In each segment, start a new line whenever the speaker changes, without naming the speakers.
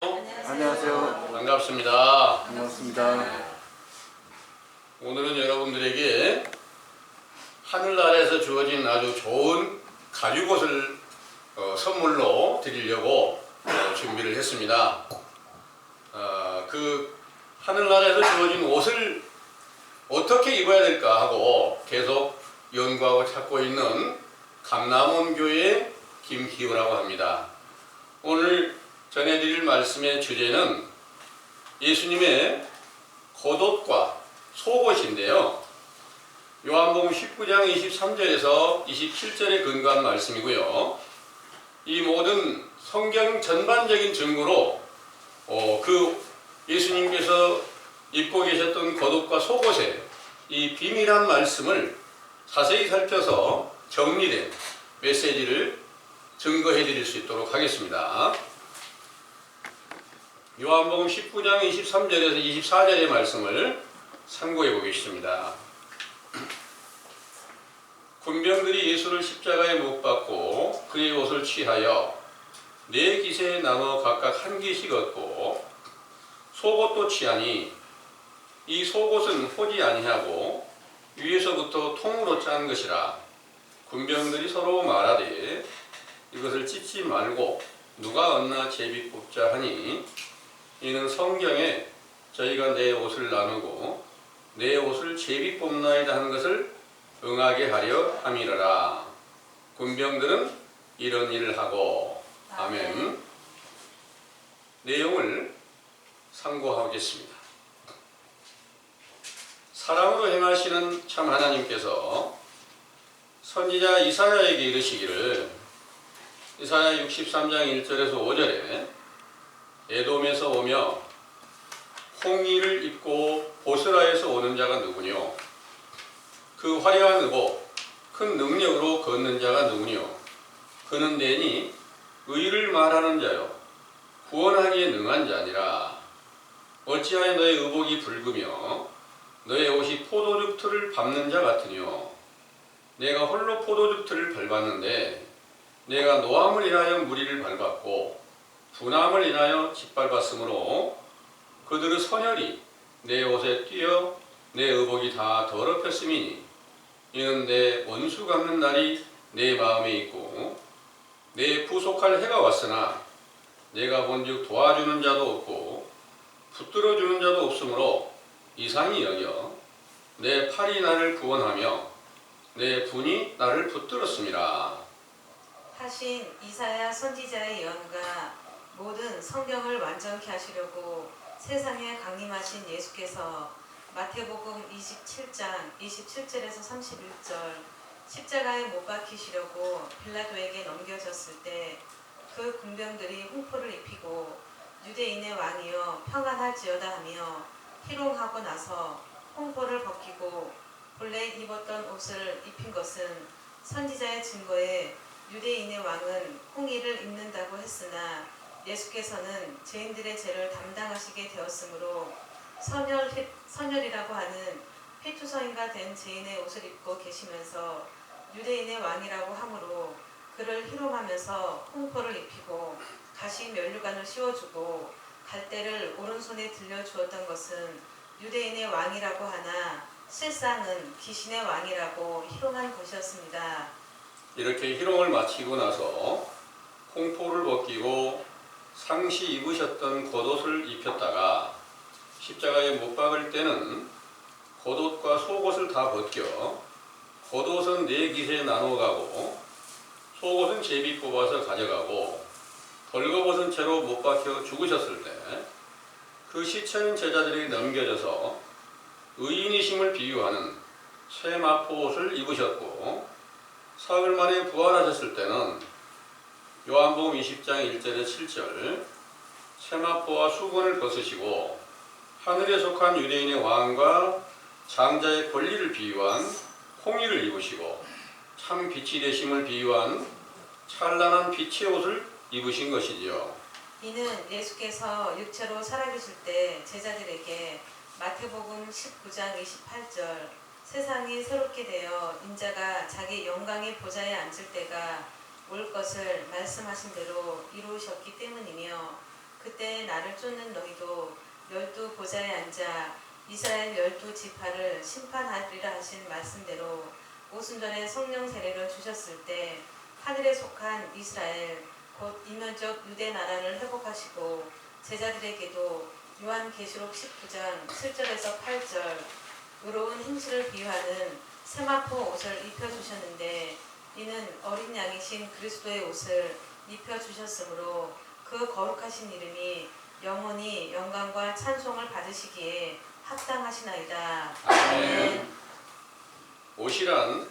안녕하세요.
반갑습니다.
반갑습니다.
오늘은 여러분들에게 하늘나라에서 주어진 아주 좋은 가죽옷을 선물로 드리려고 준비를 했습니다. 그 하늘나라에서 주어진 옷을 어떻게 입어야 될까 하고 계속 연구하고 찾고 있는 감남원교회 김희우라고 합니다. 오늘 전해드릴 말씀의 주제는 예수님의 겉옷과 속옷인데요. 요한복음 19장 23절에서 27절에 근거한 말씀이고요. 이 모든 성경 전반적인 증거로 그 예수님께서 입고 계셨던 겉옷과 속옷의 이 비밀한 말씀을 자세히 살펴서 정리된 메시지를 증거해 드릴 수 있도록 하겠습니다. 요한복음 19장 23절에서 24절의 말씀을 참고해 보겠습니다. 군병들이 예수를 십자가에 못 박고 그의 옷을 취하여 네 깃에 나눠 각각 한 깃씩 얻고 속옷도 취하니 이 속옷은 호지 아니하고 위에서부터 통으로 짠 것이라. 군병들이 서로 말하되 이것을 찢지 말고 누가 얻나 제비 뽑자 하니 이는 성경에 저희가 내 옷을 나누고 내 옷을 제비 뽑나이다 하는 것을 응하게 하려 함이러라. 군병들은 이런 일을 하고. 아멘. 내용을 상고하겠습니다. 사랑으로 행하시는 참 하나님께서 선지자 이사야에게 이르시기를, 이사야 63장 1절에서 5절에 에돔에서 오며 홍의를 입고 보스라에서 오는 자가 누구뇨? 그 화려한 의복 큰 능력으로 걷는 자가 누구뇨? 그는 내니 의를 말하는 자요 구원하기에 능한 자니라. 어찌하여 너의 의복이 붉으며 너의 옷이 포도즙 틀을 밟는 자 같으뇨? 내가 홀로 포도즙 틀을 밟았는데 내가 노함을 인하여 무리를 밟았고 분함을 인하여 짓밟았으므로 그들의 선혈이 내 옷에 띄어 내 의복이 다 더럽혔음이니 이는 내 원수 갚는 날이 내 마음에 있고 내 구속할 해가 왔으나 내가 본즉 도와주는 자도 없고 붙들어주는 자도 없으므로 이상히 여겨 내 팔이 나를 구원하며 내 분이 나를 붙들었음이라.
하신 이사야 선지자의 예언과 모든 성경을 완전케 하시려고 세상에 강림하신 예수께서 마태복음 27장 27절에서 31절 십자가에 못 박히시려고 빌라도에게 넘겨졌을 때 그 군병들이 홍포를 입히고 유대인의 왕이여 평안할지어다 하며 희롱하고 나서 홍포를 벗기고 본래 입었던 옷을 입힌 것은 선지자의 증거에 유대인의 왕은 홍의를 입는다고 했으나 예수께서는 죄인들의 죄를 담당하시게 되었으므로 선혈이라고 하는 피투성이가 된 죄인의 옷을 입고 계시면서 유대인의 왕이라고 하므로 그를 희롱하면서 홍포를 입히고 가시 면류관을 씌워주고 갈대를 오른손에 들려주었던 것은 유대인의 왕이라고 하나 실상은 귀신의 왕이라고 희롱한 것이었습니다.
이렇게 희롱을 마치고 나서 홍포를 벗기고 상시 입으셨던 겉옷을 입혔다가 십자가에 못 박을 때는 겉옷과 속옷을 다 벗겨 겉옷은 네 깃에 나눠가고 속옷은 제비 뽑아서 가져가고 벌거벗은 채로 못 박혀 죽으셨을 때 그 시체는 제자들에게 넘겨져서 의인이심을 비유하는 새 마포옷을 입으셨고 사흘 만에 부활하셨을 때는 요한복음 20장 1절에 7절 세마포와 수건을 벗으시고 하늘에 속한 유대인의 왕과 장자의 권리를 비유한 홍의를 입으시고 참 빛이 되심을 비유한 찬란한 빛의 옷을 입으신 것이지요.
이는 예수께서 육체로 살아계실 때 제자들에게 마태복음 19장 28절 세상이 새롭게 되어 인자가 자기 영광의 보좌에 앉을 때가 올 것을 말씀하신 대로 이루셨기 때문이며 그때 나를 쫓는 너희도 12보좌에 앉아 이스라엘 12지파를 심판하리라 하신 말씀대로 오순절에 성령 세례를 주셨을 때 하늘에 속한 이스라엘 곧 이면적 유대 나라를 회복하시고 제자들에게도 요한계시록 19장 7절에서 8절 의로운 행실을 비유하는 세마포 옷을 입혀주셨는데 이는 어린 양이신 그리스도의 옷을 입혀주셨으므로 그 거룩하신 이름이 영원히 영광과 찬송을 받으시기에 합당하시나이다. 아멘.
옷이란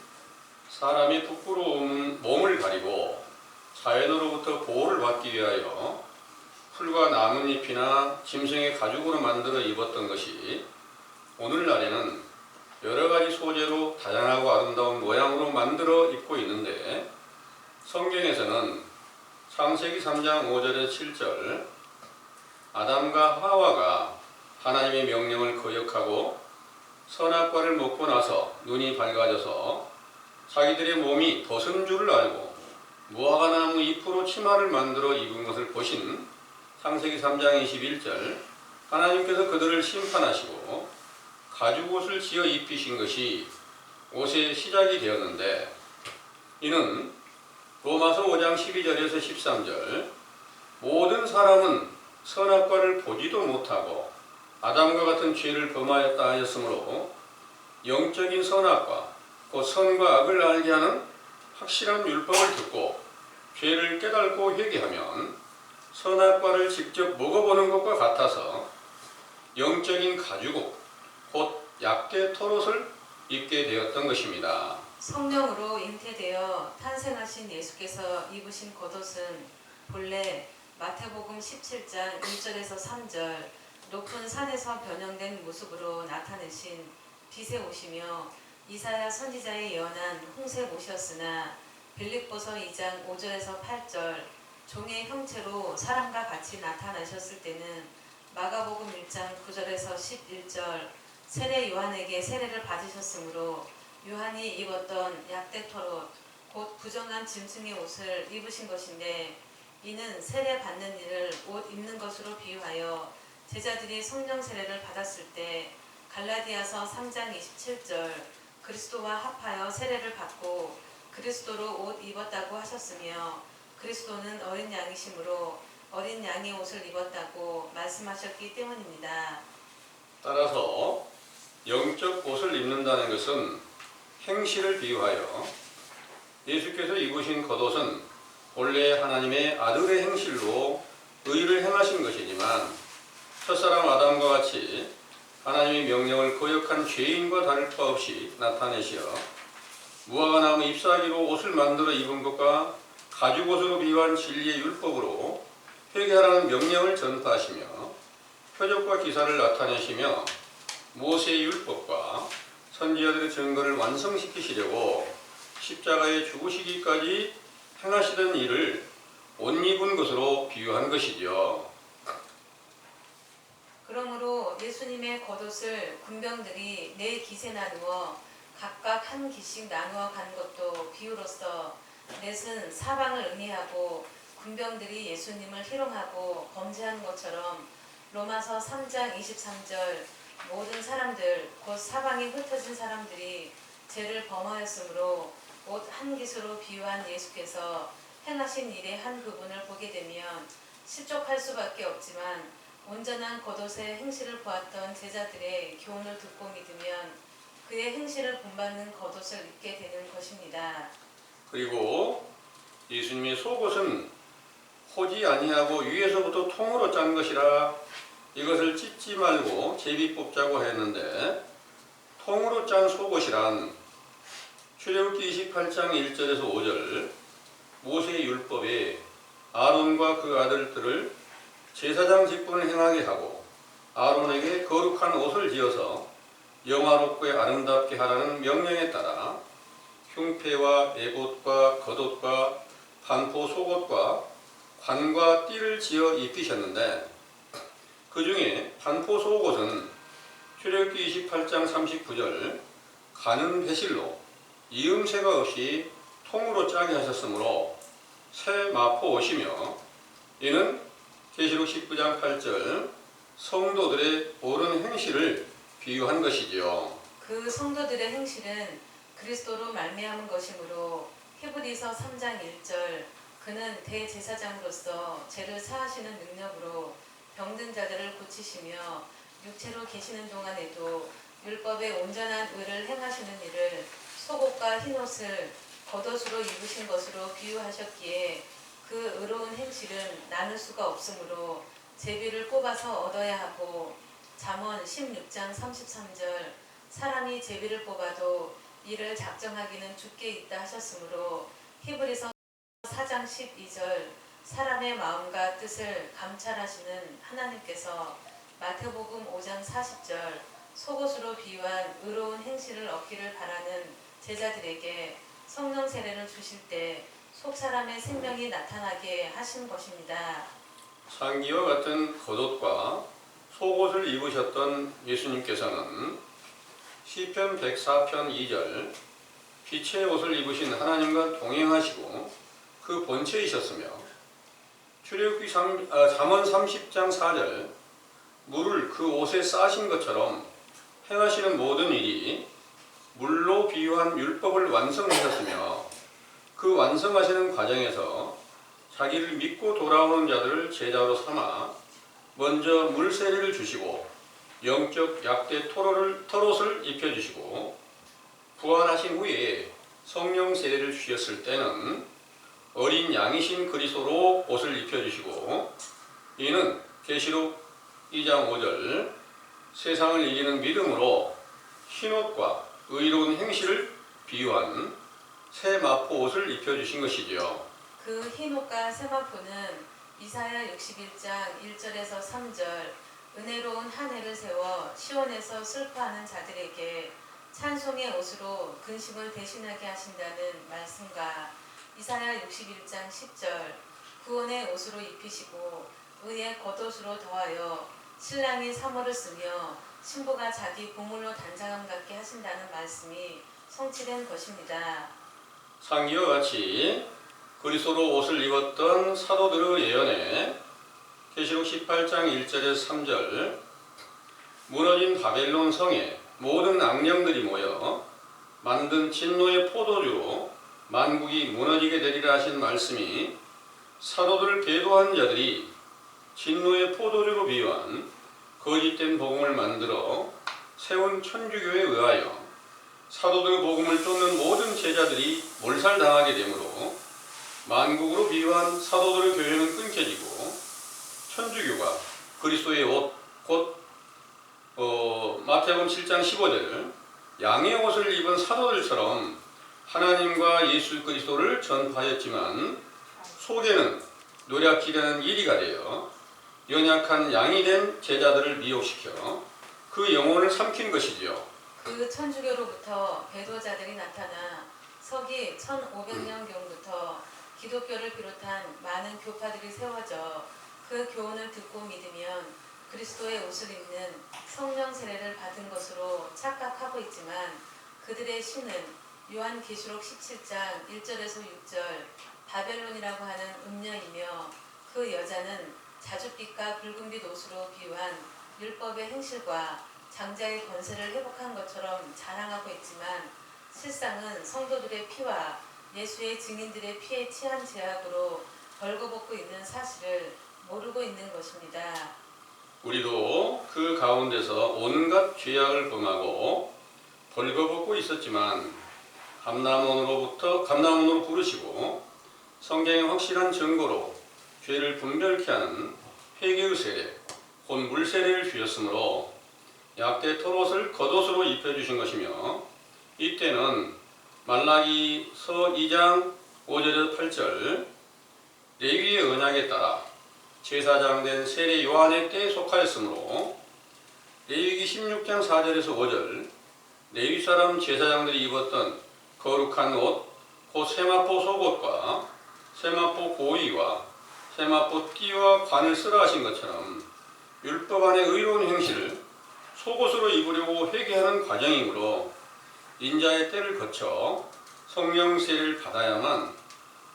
사람이 부끄러운 몸을 가리고 자연으로부터 보호를 받기 위하여 풀과 나뭇잎이나 짐승의 가죽으로 만들어 입었던 것이 오늘날에는 여러 가지 소재로 다양하고 아름다운 모양으로 만들어 입고 있는데 성경에서는 창세기 3장 5절에서 7절 아담과 하와가 하나님의 명령을 거역하고 선악과를 먹고 나서 눈이 밝아져서 자기들의 몸이 덫은 줄을 알고 무화과나무 잎으로 치마를 만들어 입은 것을 보신 창세기 3장 21절 하나님께서 그들을 심판하시고 가죽옷을 지어 입히신 것이 옷의 시작이 되었는데 이는 로마서 5장 12절에서 13절 모든 사람은 선악과를 보지도 못하고 아담과 같은 죄를 범하였다 하였으므로 영적인 선악과 곧 선과 악을 알게 하는 확실한 율법을 듣고 죄를 깨닫고 회개하면 선악과를 직접 먹어보는 것과 같아서 영적인 가죽옷 곧 약대 털옷을 입게 되었던 것입니다.
성령으로 잉태되어 탄생하신 예수께서 입으신 겉옷은 본래 마태복음 17장 1절에서 3절 높은 산에서 변형된 모습으로 나타내신 빛의 옷이며 이사야 선지자의 예언한 홍색 옷이었으나 빌립보서 2장 5절에서 8절 종의 형체로 사람과 같이 나타나셨을 때는 마가복음 1장 9절에서 11절 세례 요한에게 세례를 받으셨으므로 요한이 입었던 약대 털옷 곧 부정한 짐승의 옷을 입으신 것인데 이는 세례 받는 일을 옷 입는 것으로 비유하여 제자들이 성령 세례를 받았을 때 갈라디아서 3장 27절 그리스도와 합하여 세례를 받고 그리스도로 옷 입었다고 하셨으며 그리스도는 어린 양이시므로 어린 양의 옷을 입었다고 말씀하셨기 때문입니다.
따라서 영적 옷을 입는다는 것은 행실을 비유하여 예수께서 입으신 겉옷은 본래 하나님의 아들의 행실로 의를 행하신 것이지만 첫사람 아담과 같이 하나님의 명령을 거역한 죄인과 다를 바 없이 나타내시어 무화과나무 잎사귀로 옷을 만들어 입은 것과 가죽옷으로 비유한 진리의 율법으로 회개하라는 명령을 전파하시며 표적과 기사를 나타내시며 모세의 율법과 선지자들의 증거를 완성시키시려고 십자가에 죽으시기까지 행하시던 일을 옷 입은 것으로 비유한 것이죠.
그러므로 예수님의 겉옷을 군병들이 네 기세 나누어 각각 한 기씩 나누어 간 것도 비유로서 넷은 사방을 응애하고 군병들이 예수님을 희롱하고 범죄한 것처럼 로마서 3장 23절 모든 사람들 곧 사방에 흩어진 사람들이 죄를 범하였으므로 옷 한 깃으로 비유한 예수께서 행하신 일의 한 부분을 보게 되면 실족할 수밖에 없지만 온전한 겉옷의 행실을 보았던 제자들의 교훈을 듣고 믿으면 그의 행실을 본받는 겉옷을 입게 되는 것입니다.
그리고 예수님의 속옷은 호지 아니하고 위에서부터 통으로 짠 것이라 이것을 찢지 말고 제비 뽑자고 했는데 통으로 짠 속옷이란 출애굽기 28장 1절에서 5절 모세의 율법에 아론과 그 아들들을 제사장 직분을 행하게 하고 아론에게 거룩한 옷을 지어서 영화롭고 아름답게 하라는 명령에 따라 흉패와 에봇과 겉옷과 반포 속옷과 관과 띠를 지어 입히셨는데 그 중에 반포 속옷은 출애굽기 28장 39절 가는 배실로 이음새가 없이 통으로 짜게 하셨으므로 새 마포 옷이며 이는 계시록 19장 8절 성도들의 옳은 행실을 비유한 것이지요.
그 성도들의 행실은 그리스도로 말미암은 것이므로 히브리서 3장 1절 그는 대제사장으로서 죄를 사하시는 능력으로 병든 자들을 고치시며 육체로 계시는 동안에도 율법의 온전한 의를 행하시는 일을 속옷과 흰옷을 겉옷으로 입으신 것으로 비유하셨기에 그 의로운 행실은 나눌 수가 없으므로 제비를 뽑아서 얻어야 하고 잠언 16장 33절 사람이 제비를 뽑아도 이를 작정하기는 죽게 있다 하셨으므로 히브리서 4장 12절 사람의 마음과 뜻을 감찰하시는 하나님께서 마태복음 5장 40절 속옷으로 비유한 의로운 행실을 얻기를 바라는 제자들에게 성령 세례를 주실 때 속사람의 생명이 나타나게 하신 것입니다.
상기와 같은 겉옷과 속옷을 입으셨던 예수님께서는 시편 104편 2절 빛의 옷을 입으신 하나님과 동행하시고 그 본체이셨으며 출애굽기 잠언 30장 4절 물을 그 옷에 싸신 것처럼 행하시는 모든 일이 물로 비유한 율법을 완성하셨으며 그 완성하시는 과정에서 자기를 믿고 돌아오는 자들을 제자로 삼아 먼저 물 세례를 주시고 영적 약대 털옷을 입혀주시고 부활하신 후에 성령 세례를 주셨을 때는 어린 양이신 그리스도로 옷을 입혀주시고 이는 계시록 2장 5절 세상을 이기는 믿음으로 흰옷과 의로운 행실을 비유한 새 마포 옷을 입혀주신 것이지요.
그 흰옷과 세마포는 이사야 61장 1절에서 3절 은혜로운 한 해를 세워 시온에서 슬퍼하는 자들에게 찬송의 옷으로 근심을 대신하게 하신다는 말씀과 이사야 61장 10절 구원의 옷으로 입히시고 의의 겉옷으로 더하여 신랑이 사모를 쓰며 신부가 자기 보물로 단장함 같게 하신다는 말씀이 성취된 것입니다.
상기와 같이 그리스도로 옷을 입었던 사도들의 예언에 계시록 18장 1절에서 3절 무너진 바벨론 성에 모든 악령들이 모여 만든 진노의 포도주로 만국이 무너지게 되리라 하신 말씀이 사도들을 계도한 자들이 진노의 포도주로 비유한 거짓된 복음을 만들어 세운 천주교에 의하여 사도들의 복음을 쫓는 모든 제자들이 몰살당하게 되므로 만국으로 비유한 사도들의 교회는 끊겨지고 천주교가 그리스도의 옷, 곧 마태복음 7장 15절 양의 옷을 입은 사도들처럼 하나님과 예수 그리스도를 전파하였지만 속에는 노략질하는 이리가 되어 연약한 양이 된 제자들을 미혹시켜 그 영혼을 삼킨 것이지요.
그 천주교로부터 배도자들이 나타나 서기 1500년경부터 기독교를 비롯한 많은 교파들이 세워져 그 교훈을 듣고 믿으면 그리스도의 옷을 입는 성령 세례를 받은 것으로 착각하고 있지만 그들의 신은 요한계시록 17장 1절에서 6절 바벨론이라고 하는 음녀이며 그 여자는 자줏빛과 붉은빛 옷으로 비유한 율법의 행실과 장자의 권세를 회복한 것처럼 자랑하고 있지만 실상은 성도들의 피와 예수의 증인들의 피에 취한 죄악으로 벌거벗고 있는 사실을 모르고 있는 것입니다.
우리도 그 가운데서 온갖 죄악을 범하고 벌거벗고 있었지만 감람원으로 부르시고 성경의 확실한 증거로 죄를 분별케 하는 회개의 세례, 곧 물세례를 주셨으므로 약대 털옷을 겉옷으로 입혀주신 것이며 이때는 말라기서 2장 5절에서 8절 레위의 언약에 따라 제사장 된 세례 요한의 때에 속하였으므로 레위기 16장 4절에서 5절 레위 사람 제사장들이 입었던 거룩한 옷, 곧 세마포 속옷과 세마포 고의와 세마포 띠와 관을 쓰라 하신 것처럼 율법 안의 의로운 행실을 속옷으로 입으려고 회개하는 과정이므로 인자의 때를 거쳐 성령 세례를 받아야만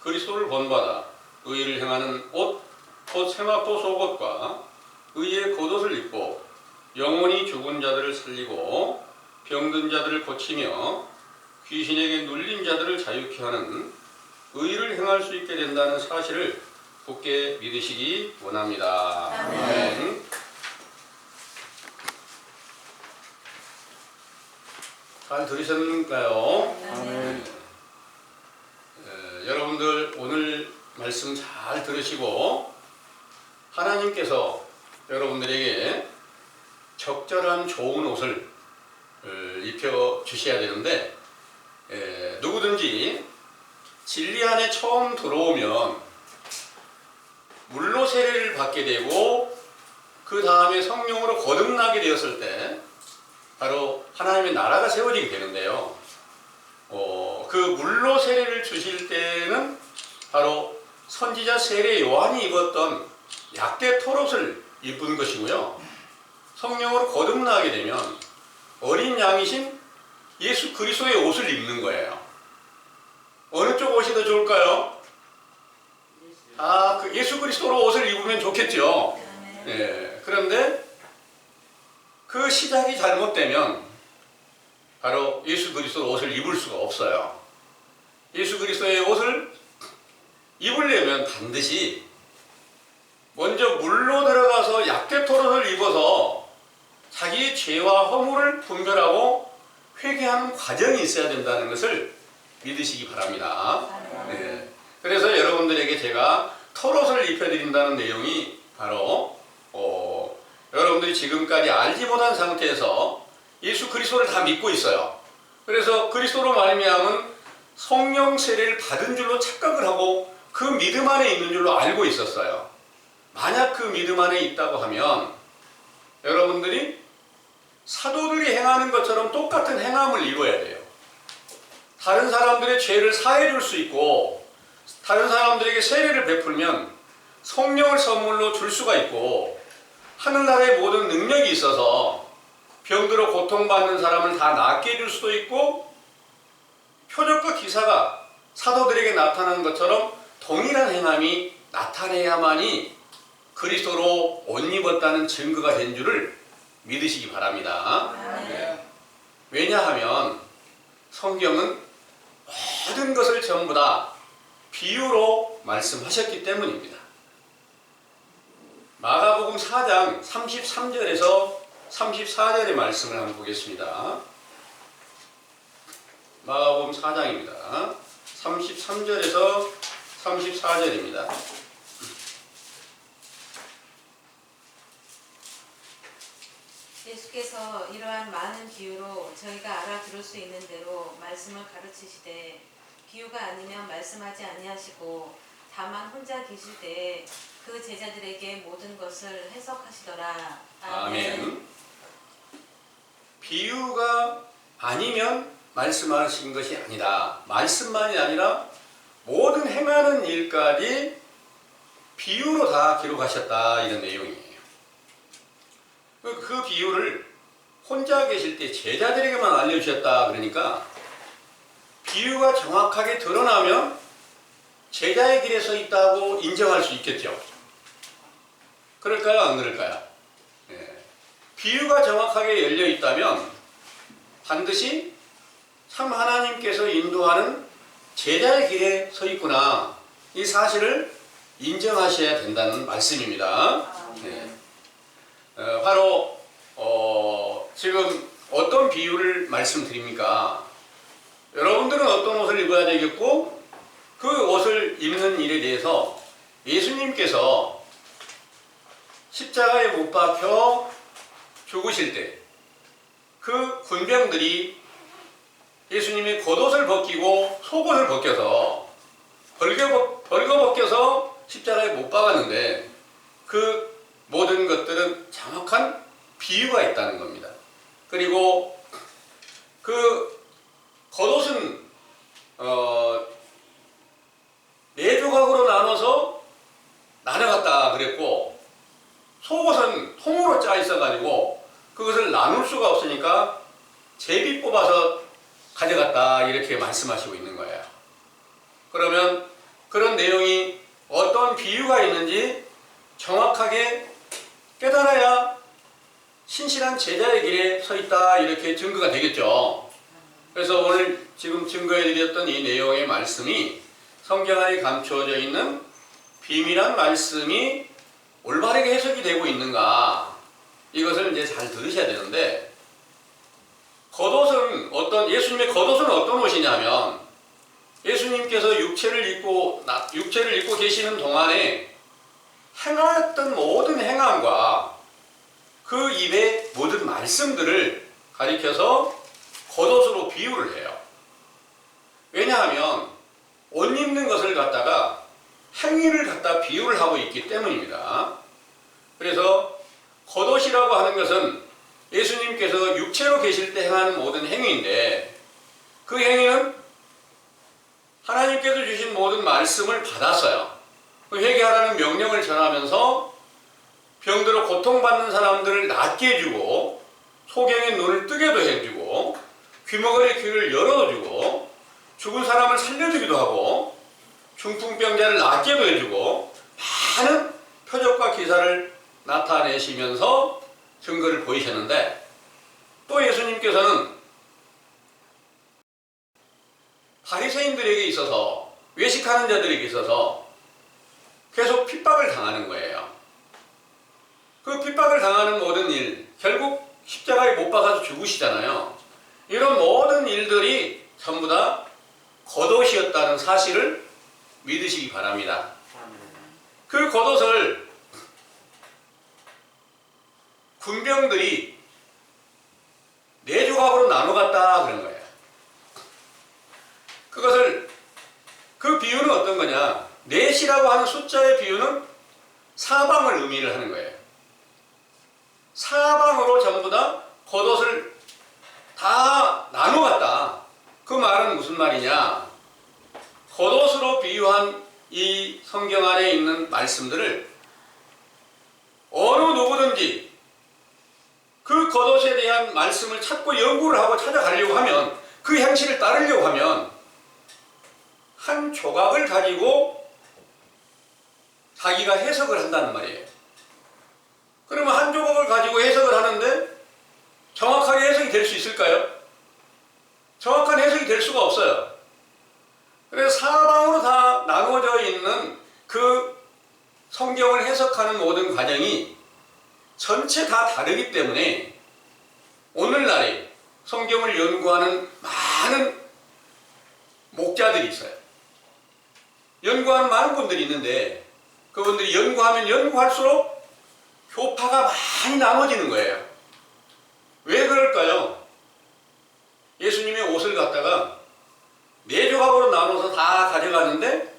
그리스도를 본받아 의를 행하는 옷, 곧 세마포 속옷과 의의 겉옷을 입고 영원히 죽은 자들을 살리고 병든 자들을 고치며 귀신에게 눌린 자들을 자유케 하는 의를 행할 수 있게 된다는 사실을 굳게 믿으시기 원합니다. 아멘. 잘 들으셨는가요?
아멘.
여러분들 오늘 말씀 잘 들으시고 하나님께서 여러분들에게 적절한 좋은 옷을 입혀 주셔야 되는데 누구든지 진리 안에 처음 들어오면 물로 세례를 받게 되고 그 다음에 성령으로 거듭나게 되었을 때 바로 하나님의 나라가 세워지게 되는데요. 그 물로 세례를 주실 때는 바로 선지자 세례 요한이 입었던 약대 털옷을 입은 것이고요. 성령으로 거듭나게 되면 어린 양이신 예수 그리스도의 옷을 입는 거예요. 어느 쪽 옷이 더 좋을까요? 그 예수 그리스도로 옷을 입으면 좋겠죠. 그런데 그 시작이 잘못되면 바로 예수 그리스도 옷을 입을 수가 없어요. 예수 그리스도의 옷을 입으려면 반드시 먼저 물로 들어가서 약대 털옷을 입어서 자기의 죄와 허물을 분별하고 회개하는 과정이 있어야 된다는 것을 믿으시기 바랍니다. 그래서 여러분들에게 제가 털옷을 입혀드린다는 내용이 바로 여러분들이 지금까지 알지 못한 상태에서 예수 그리스도를 다 믿고 있어요. 그래서 그리스도로 말미암은 성령 세례를 받은 줄로 착각을 하고 그 믿음 안에 있는 줄로 알고 있었어요. 만약 그 믿음 안에 있다고 하면 여러분들이 사도들이 행하는 것처럼 똑같은 행함을 이루어야 돼요. 다른 사람들의 죄를 사해 줄 수 있고 다른 사람들에게 세례를 베풀면 성령을 선물로 줄 수가 있고 하늘나라의 모든 능력이 있어서 병들어 고통받는 사람을 다 낫게 해줄 수도 있고 표적과 기사가 사도들에게 나타나는 것처럼 동일한 행함이 나타내야만이 그리스도로 옷 입었다는 증거가 된 줄을 믿으시기 바랍니다. 왜냐하면 성경은 모든 것을 전부 다 비유로 말씀하셨기 때문입니다. 마가복음 4장 33절에서 34절의 말씀을 한번 보겠습니다. 마가복음 4장입니다. 33절에서 34절입니다.
예수께서 이러한 많은 비유로 저희가 알아들을 수 있는 대로 말씀을 가르치시되 비유가 아니면 말씀하지 아니하시고 다만 혼자 계실 때에 그 제자들에게 모든 것을 해석하시더라.
아멘. 비유가 아니면 말씀하신 것이 아니다. 말씀만이 아니라 모든 행하는 일까지 비유로 다 기록하셨다 이런 내용이에요. 그 비유를 혼자 계실 때 제자들에게만 알려주셨다 그러니까 비유가 정확하게 드러나면 제자의 길에 서 있다고 인정할 수 있겠죠. 그럴까요? 안 그럴까요? 비유가 정확하게 열려 있다면 반드시 참 하나님께서 인도하는 제자의 길에 서 있구나 이 사실을 인정하셔야 된다는 말씀입니다. 바로 지금 어떤 비유를 말씀드립니까? 여러분들은 어떤 옷을 입어야 되겠고 그 옷을 입는 일에 대해서 예수님께서 십자가에 못 박혀 죽으실 때 그 군병들이 예수님의 겉옷을 벗기고 속옷을 벗겨서 벌거벗겨서 십자가에 못 박았는데 그 모든 것들은 정확한 비유가 있다는 겁니다. 그리고 그 겉옷은 4조각으로 나눠서 나눠갔다 그랬고 속옷은 통으로 짜 있어가지고 그것을 나눌 수가 없으니까 제비 뽑아서 가져갔다 이렇게 말씀하시고 있는 거예요. 그러면 그런 내용이 어떤 비유가 있는지 정확하게 깨달아야 신실한 제자의 길에 서 있다, 이렇게 증거가 되겠죠. 그래서 오늘 지금 증거해드렸던 이 내용의 말씀이 성경 안에 감추어져 있는 비밀한 말씀이 올바르게 해석이 되고 있는가, 이것을 이제 잘 들으셔야 되는데, 겉옷은 예수님의 겉옷은 어떤 옷이냐면, 예수님께서 육체를 입고 계시는 동안에 행하였던 모든 행함과 그 입의 모든 말씀들을 가리켜서 겉옷으로 비유를 해요. 왜냐하면 옷 입는 것을 갖다가 행위를 갖다 비유를 하고 있기 때문입니다. 그래서 겉옷이라고 하는 것은 예수님께서 육체로 계실 때 행하는 모든 행위인데, 그 행위는 하나님께서 주신 모든 말씀을 받았어요. 그 회개하라는 명령을 전하면서 병들어 고통받는 사람들을 낫게 해주고, 소경의 눈을 뜨게도 해주고, 귀머거리 귀를 열어주고, 죽은 사람을 살려주기도 하고, 중풍병자를 낫게도 해주고, 많은 표적과 기사를 나타내시면서 증거를 보이셨는데, 또 예수님께서는 바리새인들에게 있어서, 외식하는 자들에게 있어서 계속 핍박을 당하는 거예요. 그 핍박을 당하는 모든 일, 결국 십자가에 못 박아서 죽으시잖아요. 이런 모든 일들이 전부 다 겉옷이었다는 사실을 믿으시기 바랍니다. 그 겉옷을 군병들이 4조각으로 나눠 갔다 그런 거예요. 그 비유는 어떤 거냐? 4이라고 하는 숫자의 비유는 사방을 의미를 하는 거예요. 사방으로 전부 다 겉옷을 다 나눠 갔다. 그 말은 무슨 말이냐? 겉옷으로 비유한 이 성경 안에 있는 말씀들을 어느 누구든지 그 겉옷에 대한 말씀을 찾고 연구를 하고 찾아가려고 하면, 그 행실을 따르려고 하면 한 조각을 가지고 자기가 해석을 한다는 말이에요. 그러면 한 조각을 가지고 해석을 하는데 정확하게 해석이 될 수 있을까요? 정확한 해석이 될 수가 없어요. 그래서 사방으로 다 나누어져 있는 그 성경을 해석하는 모든 과정이 전체 다 다르기 때문에 오늘날에 성경을 연구하는 많은 목자들이 있어요. 연구하는 많은 분들이 있는데, 그분들이 연구하면 연구할수록 교파가 많이 나눠지는 거예요. 왜 그럴까요? 예수님의 옷을 갖다가 4조각으로 나눠서 다 가져가는데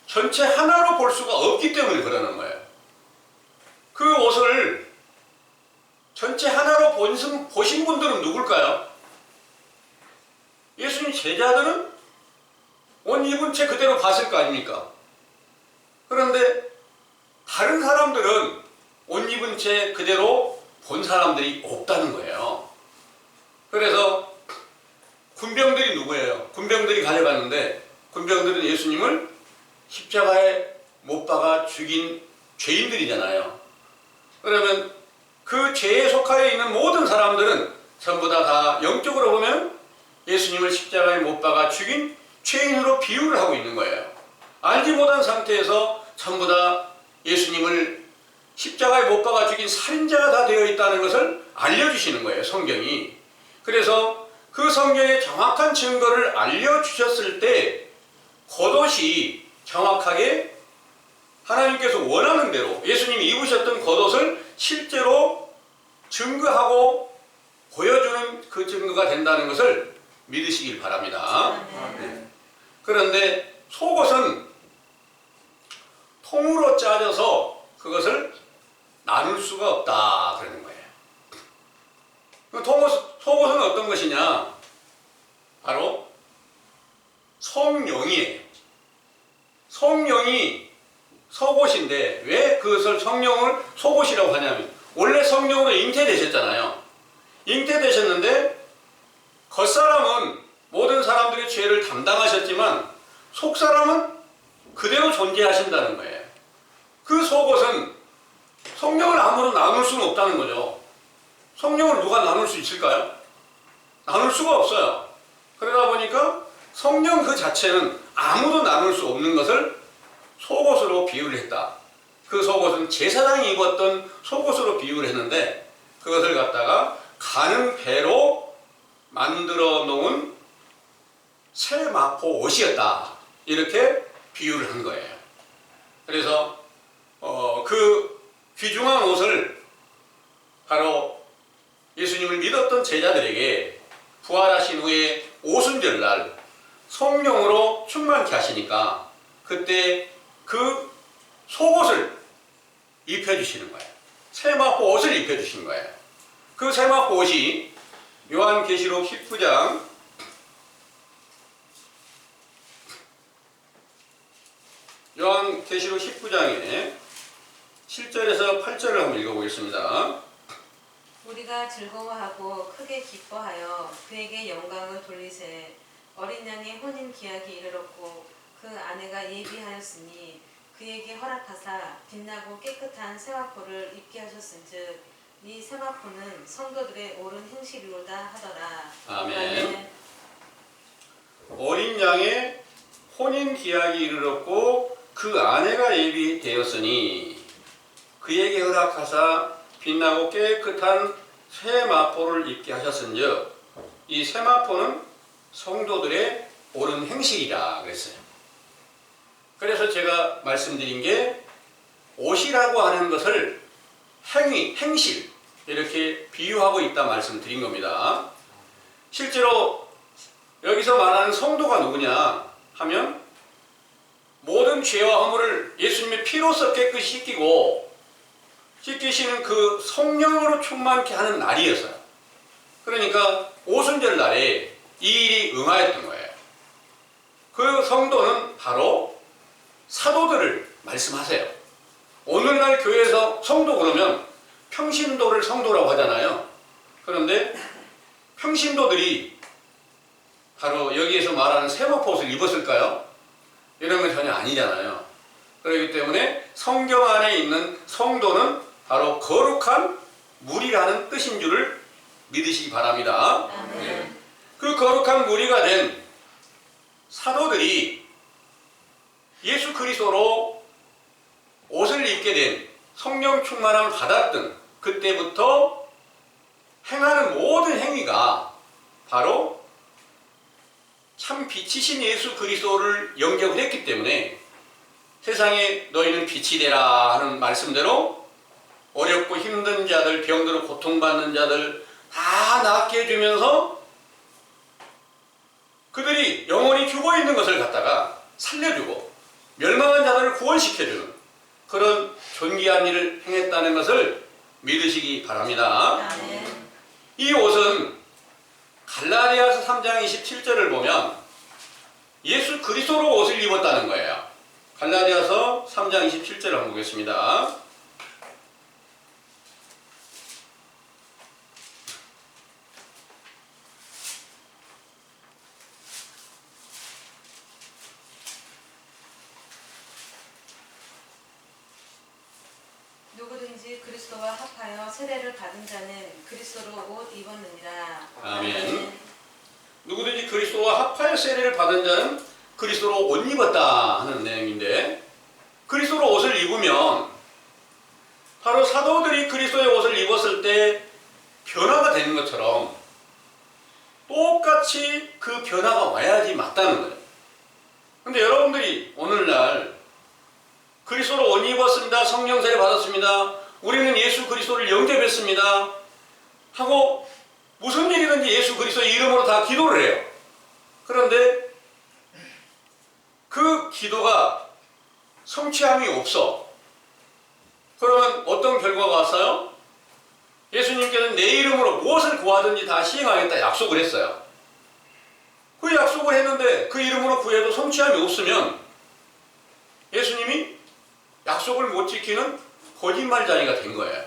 전체 하나로 볼 수가 없기 때문에 그러는 거예요. 그 옷을 전체 하나로 보신 분들은 누굴까요? 예수님 제자들은 옷 입은 채 그대로 봤을 거 아닙니까? 그런데 다른 사람들은 옷 입은 채 그대로 본 사람들이 없다는 거예요. 그래서 군병들이 누구예요? 군병들이 가져갔는데, 군병들은 예수님을 십자가에 못 박아 죽인 죄인들이잖아요. 그러면 그 죄에 속하여 있는 모든 사람들은 전부 다 영적으로 보면 예수님을 십자가에 못 박아 죽인 죄인으로 비유를 하고 있는 거예요. 알지 못한 상태에서 전부 다 예수님을 십자가에 못 박아 죽인 살인자가 다 되어 있다는 것을 알려주시는 거예요, 성경이. 그래서 그 성경의 정확한 증거를 알려주셨을 때 겉옷이 정확하게 하나님께서 원하는 대로 예수님이 입으셨던 겉옷을 실제로 증거하고 보여주는 그 증거가 된다는 것을 믿으시길 바랍니다. 네. 그런데 속옷은 통으로 짜져서 그것을 나눌 수가 없다 그러는 거예요. 속옷은 어떤 것이냐? 바로 성령이에요. 성령이 속옷인데 왜 그것을 성령을 속옷이라고 하냐면, 원래 성령으로 잉태되셨잖아요. 잉태되셨는데 겉사람은 모든 사람들의 죄를 담당하셨지만 속사람은 그대로 존재하신다는 거예요. 그 속옷은 성령을 아무로 나눌 수는 없다는 거죠. 성령을 누가 나눌 수 있을까요? 나눌 수가 없어요. 그러다 보니까 성령 그 자체는 아무도 나눌 수 없는 것을 속옷으로 비유를 했다. 그 속옷은 제사장이 입었던 속옷으로 비유를 했는데 그것을 갖다가 가는 배로 만들어 놓은 새 마포 옷이었다. 이렇게 비유를 한 거예요. 그래서 그 귀중한 옷을 바로 예수님을 믿었던 제자들에게 부활하신 후에 오순절날 성령으로 충만케 하시니까 그때 그 속옷을 입혀주시는 거예요. 세마포 옷을 입혀주시는 거예요. 그 세마포 옷이 요한계시록 19장 19장에 7절에서 8절을 한번 읽어보겠습니다.
우리가 즐거워하고 크게 기뻐하여 그에게 영광을 돌리세. 어린 양의 혼인 기약이 이르렀고 그 아내가 예비하였으니 그에게 허락하사 빛나고 깨끗한 세마포를 입게 하셨은즉 이 세마포는 성도들의 옳은 행실이로다 하더라.
아멘. 어린 양의 혼인 기약이 이르렀고 그 아내가 예비되었으니 그에게 허락하사 빛나고 깨끗한 세마포를 입게 하셨은즉 이 세마포는 성도들의 옳은 행실이라 그랬어요. 그래서 제가 말씀드린 게 옷이라고 하는 것을 행위, 행실 이렇게 비유하고 있다 말씀드린 겁니다. 실제로 여기서 말하는 성도가 누구냐 하면 모든 죄와 허물을 예수님의 피로써 깨끗이 씻기시는 그 성령으로 충만케 하는 날이었어요. 그러니까 오순절 날에 이 일이 응하였던 거예요. 그 성도는 바로 사도들을 말씀하세요. 오늘날 교회에서 성도 그러면 평신도를 성도라고 하잖아요. 그런데 평신도들이 바로 여기에서 말하는 세마포 옷을 입었을까요? 이런 건 전혀 아니잖아요. 그렇기 때문에 성경 안에 있는 성도는 바로 거룩한 무리라는 뜻인 줄을 믿으시기 바랍니다.
아멘.
그 거룩한 무리가 된 사도들이 예수 그리스도로 옷을 입게 된 성령 충만함을 받았던 그때부터 행하는 모든 행위가 바로 참 빛이신 예수 그리스도를 영접을 했기 때문에 세상에 너희는 빛이 되라 하는 말씀대로 어렵고 힘든 자들, 병들어 고통받는 자들 다 낫게 해주면서 그들이 영원히 죽어있는 것을 갖다가 살려주고 멸망한 자들을 구원시켜주는 그런 존귀한 일을 행했다는 것을 믿으시기 바랍니다.
아멘.
이 옷은 갈라디아서 3장 27절을 보면 예수 그리스도로 옷을 입었다는 거예요. 갈라디아서 3장 27절을 한번 보겠습니다.
누구든지 그리스도와 합하여 세례를 받은 자는 그리스도로 옷 입었느니라.
아멘. 누구든지 그리스도와 합하여 세례를 받은 자는 그리스도로 옷 입었다 하는 내용인데 그리스도로 옷을 입으면 바로 사도들이 그리스도의 옷을 입었을 때 변화가 되는 것처럼 똑같이 그 변화가 와야지 맞다는 거예요. 근데 여러분들이 오늘날 그리스도로 옷 입었습니다. 성령 세례 받았습니다. 우리는 예수 그리스도를 영접했습니다. 하고 무슨 일이든지 예수 그리스도의 이름으로 다 기도를 해요. 그런데 그 기도가 성취함이 없어. 그러면 어떤 결과가 왔어요? 예수님께서는 내 이름으로 무엇을 구하든지 다 시행하겠다 약속을 했어요. 그 약속을 했는데 그 이름으로 구해도 성취함이 없으면 예수님이 약속을 못 지키는 거짓말쟁이가 된 거예요.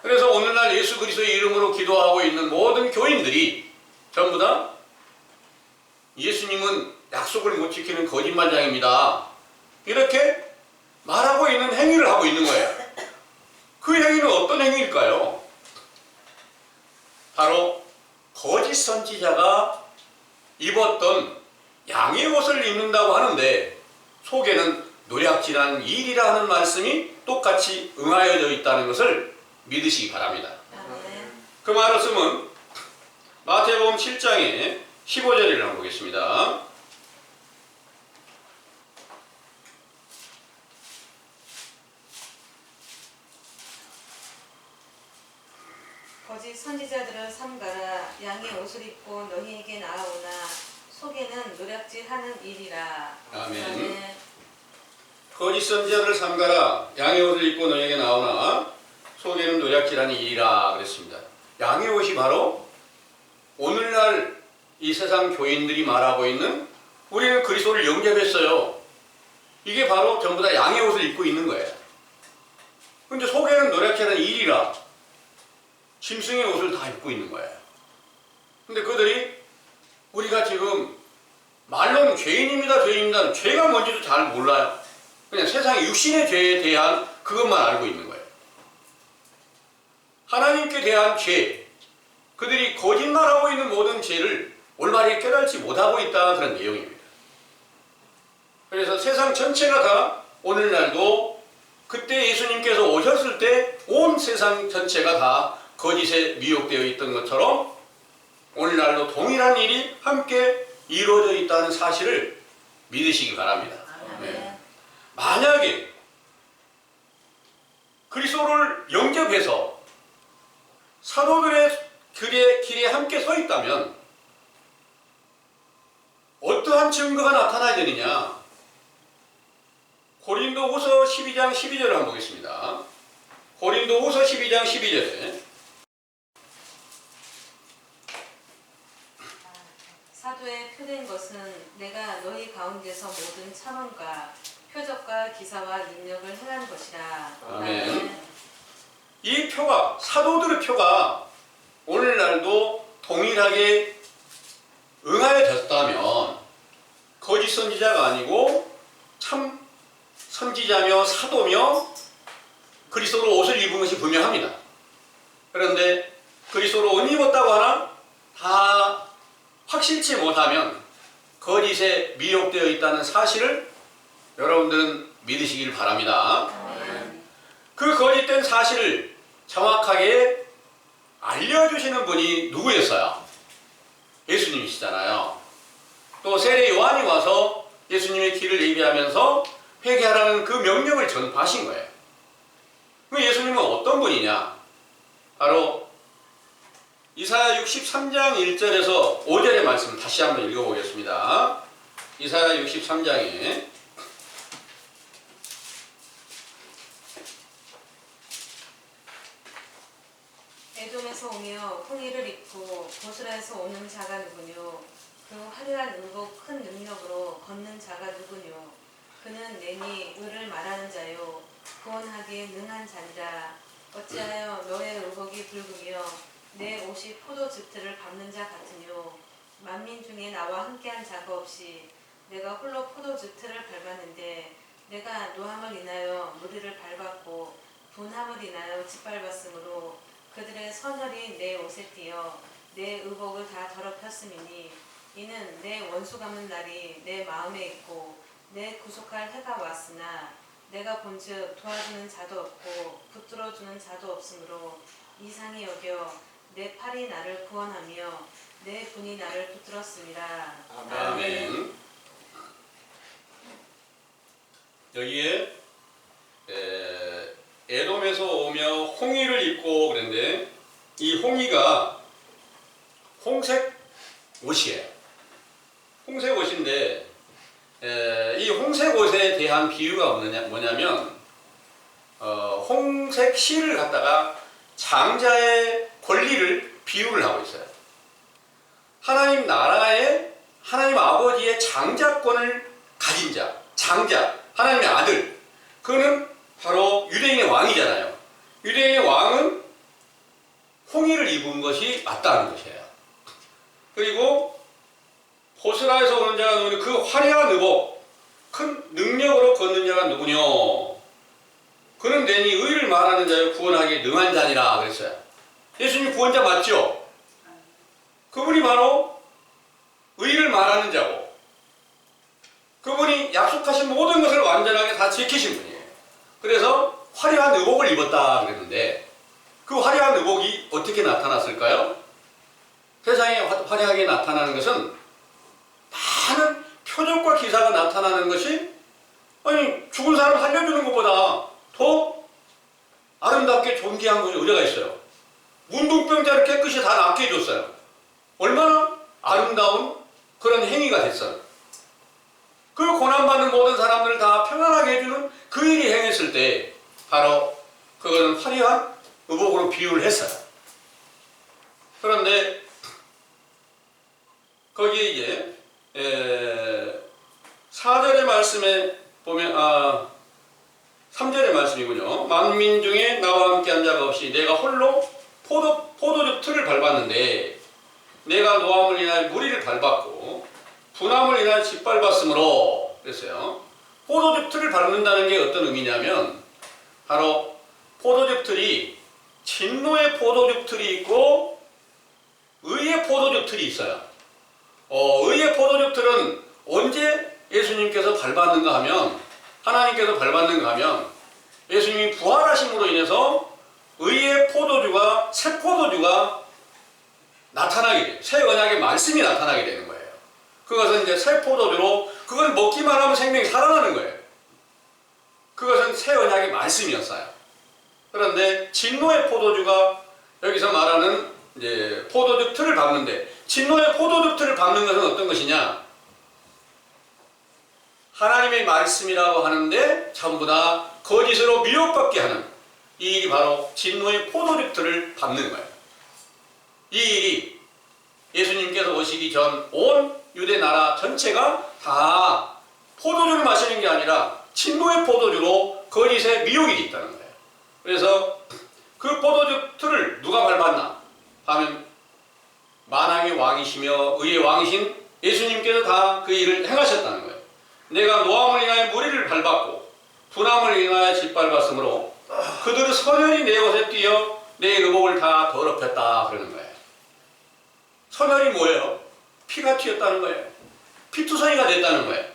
그래서 오늘날 예수 그리스도의 이름으로 기도하고 있는 모든 교인들이 전부 다 예수님은 약속을 못 지키는 거짓말쟁이입니다. 이렇게 말하고 있는 행위를 하고 있는 거예요. 그 행위는 어떤 행위일까요? 바로 거짓 선지자가 입었던 양의 옷을 입는다고 하는데 속에는 노략질한 일이라 하는 말씀이 똑같이 응하여져 있다는 것을 믿으시기 바랍니다.
아멘.
그 말씀은 마태복음 7장의 15절을 한번 보겠습니다.
거짓 선지자들을 삼가라. 양의 옷을 입고 너희에게 나아오나 속에는 노략질하는 일이라.
아멘. 거짓 선지자들을 삼가라. 양의 옷을 입고 너희에게 나오나 속에는 노략질하는 일이라 그랬습니다. 양의 옷이 바로 오늘날 이 세상 교인들이 말하고 있는 우리는 그리스도를 영접했어요. 이게 바로 전부 다 양의 옷을 입고 있는 거예요. 근데 속에는 노략질하는 일이라 짐승의 옷을 다 입고 있는 거예요. 근데 그들이 우리가 지금 말로는 죄인입니다, 죄인입니다. 죄가 뭔지도 잘 몰라요. 그냥 세상의 육신의 죄에 대한 그것만 알고 있는 거예요. 하나님께 대한 죄, 그들이 거짓말하고 있는 모든 죄를 올바르게 깨달지 못하고 있다 그런 내용입니다. 그래서 세상 전체가 다 오늘날도 그때 예수님께서 오셨을 때 온 세상 전체가 다 거짓에 미혹되어 있던 것처럼 오늘날도 동일한 일이 함께 이루어져 있다는 사실을 믿으시기 바랍니다. 네. 만약에 그리스도를 영접해서 사도들의 길에 함께 서 있다면 어떠한 증거가 나타나야 되느냐? 고린도후서 12장 12절을 한번 보겠습니다. 고린도후서 12장 12절에
사도에 표된 것은 내가 너희 가운데서 모든 참언과 표적과 기사와 능력을 행한 것이라.
아멘. 이 표가 사도들의 표가 오늘날도 동일하게 응하여졌다면 거짓 선지자가 아니고 참 선지자며 사도며 그리스도로 옷을 입은 것이 분명합니다. 그런데 그리스도로 옷 입었다고 하나 다 확실치 못하면 거짓에 미혹되어 있다는 사실을 여러분들은 믿으시길 바랍니다. 그 거짓된 사실을 정확하게 알려주시는 분이 누구였어요? 예수님이시잖아요. 또 세례 요한이 와서 예수님의 길을 예비하면서 회개하라는 그 명령을 전파하신 거예요. 그럼 예수님은 어떤 분이냐? 바로 이사야 63장 1절에서 5절의 말씀 다시 한번 읽어보겠습니다. 이사야 63장에
에돔에서 오며 홍의를 입고 보스라에서 오는 자가 누구뇨? 그 화려한 의복 큰 능력으로 걷는 자가 누구뇨? 그는 내니 의를 말하는 자요 구원하기에 능한 자니라. 어찌하여 너의 의복이 붉으며 내 옷이 포도 즙들을 밟는 자 같으뇨? 만민 중에 나와 함께한 자가 없이 내가 홀로 포도 즙들을 밟았는데 내가 노함을 인하여 무리를 밟았고 분함을 인하여 짓밟았으므로 그들의 선혈이 내 옷에 띄어 내 의복을 다 더럽혔음이니 이는 내 원수 갚는 날이 내 마음에 있고 내 구속할 해가 왔으나 내가 본즉 도와주는 자도 없고 붙들어주는 자도 없으므로 이상히 여겨 내 팔이 나를 구원하며 내 분이 나를 붙들었습니다.
아멘. 여기에 에돔에서 오며 홍의를 입고 그랬는데 이 홍의가 홍색 옷이에요. 홍색 옷인데 이 홍색 옷에 대한 비유가 뭐냐면 홍색 실을 갖다가 장자의 권리를 비유를 하고 있어요. 하나님 나라의 하나님 아버지의 장자권을 가진 자, 장자, 하나님의 아들. 그는 바로 유대인의 왕이잖아요. 유대인의 왕은 홍의를 입은 것이 맞다는 것이에요. 그리고 보스라에서 오는 자가 누구냐? 그 화려한 의복, 큰 능력으로 걷는 자가 누구냐? 그는 내니 의를 말하는 자여 구원하기에 능한 자니라 그랬어요. 예수님 구원자 맞죠? 그분이 바로 의를 말하는 자고 그분이 약속하신 모든 것을 완전하게 다 지키신 분이에요. 그래서 화려한 의복을 입었다 그랬는데 그 화려한 의복이 어떻게 나타났을까요? 세상에 화려하게 나타나는 것은 많은 표적과 기사가 나타나는 것이 아니 죽은 사람 살려주는 것보다 더 아름답게 존귀한 것이 어디가 있어요? 문둥병자를 깨끗이 다 낫게 해줬어요. 얼마나 아름다운 그런 행위가 됐어요. 그 고난받는 모든 사람들을 다 평안하게 해주는 그 일이 행했을 때 바로 그거는 화려한 의복으로 비유를 했어요. 그런데 거기에 이제 4절의 말씀에 보면 3절의 말씀이군요. 만민 중에 나와 함께한 자가 없이 내가 홀로 포도즙 틀을 밟았는데 내가 노함을 인하여 무리를 밟았고 분함을 인하여 짓밟았으므로 그랬어요. 포도즙 틀을 밟는다는 게 어떤 의미냐면 바로 포도즙 틀이 진노의 포도즙 틀이 있고 의의 포도즙 틀이 있어요. 의의 포도즙 틀은 언제 예수님께서 밟았는가 하면 하나님께서 밟았는가 하면 예수님이 부활하심으로 인해서 의의 포도주가 새 포도주가 나타나게 돼요. 새 언약의 말씀이 나타나게 되는 거예요. 그것은 이제 새 포도주로 그걸 먹기만 하면 생명이 살아나는 거예요. 그것은 새 언약의 말씀이었어요. 그런데 진노의 포도주가 여기서 말하는 이제 포도즙 틀을 밟는데 진노의 포도즙 틀을 밟는 것은 어떤 것이냐? 하나님의 말씀이라고 하는데 전부 다 거짓으로 미혹받게 하는 이 일이 바로 진노의 포도즙 틀을 밟는 거예요. 이 일이 예수님께서 오시기 전 온 유대 나라 전체가 다 포도주를 마시는 게 아니라 진노의 포도주로 거짓의 미혹이 있다는 거예요. 그래서 그 포도주 틀을 누가 밟았나 하면 만왕의 왕이시며 의의 왕이신 예수님께서 다 그 일을 행하셨다는 거예요. 내가 노함을 인하여 무리를 밟았고 분함을 인하여 짓밟았으므로 그들은 선혈이 내 옷에 뛰어 내 의복을 다 더럽혔다 그러는 거예요. 선혈이 뭐예요? 피가 튀었다는 거예요. 피투성이가 됐다는 거예요.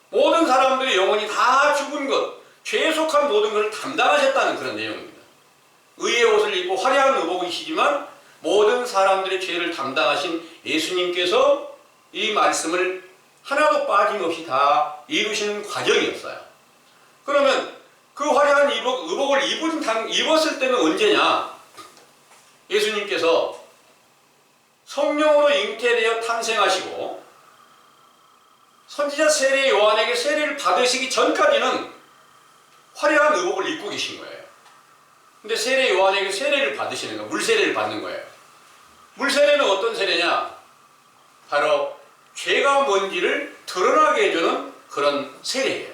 모든 사람들의 영혼이 다 죽은 것, 죄에 속한 모든 것을 담당하셨다는 그런 내용입니다. 의의 옷을 입고 화려한 의복이시지만 모든 사람들의 죄를 담당하신 예수님께서 이 말씀을 하나도 빠짐없이 다 이루시는 과정이었어요. 그러면 그 화려한 의복을 입었을 때는 언제냐? 예수님께서 성령으로 잉태되어 탄생하시고 선지자 세례 요한에게 세례를 받으시기 전까지는 화려한 의복을 입고 계신 거예요. 근데 세례 요한에게 세례를 받으시는 거예요. 물세례를 받는 거예요. 물세례는 어떤 세례냐? 바로 죄가 뭔지를 드러나게 해주는 그런 세례예요.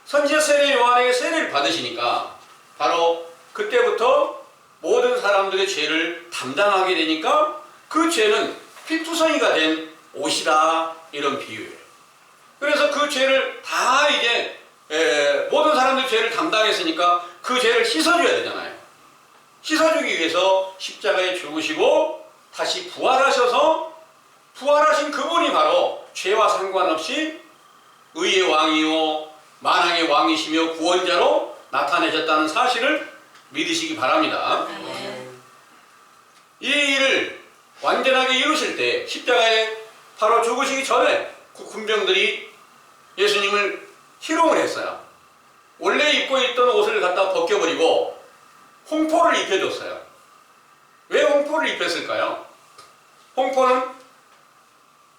선지자 세례 요한에게 세례를 받으시니까 바로 그때부터 모든 사람들의 죄를 담당하게 되니까 그 죄는 피투성이가 된 옷이다 이런 비유예요. 그래서 그 죄를 다 이제 모든 사람들의 죄를 담당했으니까 그 죄를 씻어줘야 되잖아요. 씻어주기 위해서 십자가에 죽으시고 다시 부활하셔서 부활하신 그분이 바로 죄와 상관없이 의의 왕이요 만왕의 왕이시며 구원자로 나타내셨다는 사실을 믿으시기 바랍니다. 이 일을 완전하게 이루실 때 십자가에 바로 죽으시기 전에 그 군병들이 예수님을 희롱을 했어요. 원래 입고 있던 옷을 갖다 벗겨버리고 홍포를 입혀줬어요. 왜 홍포를 입혔을까요? 홍포는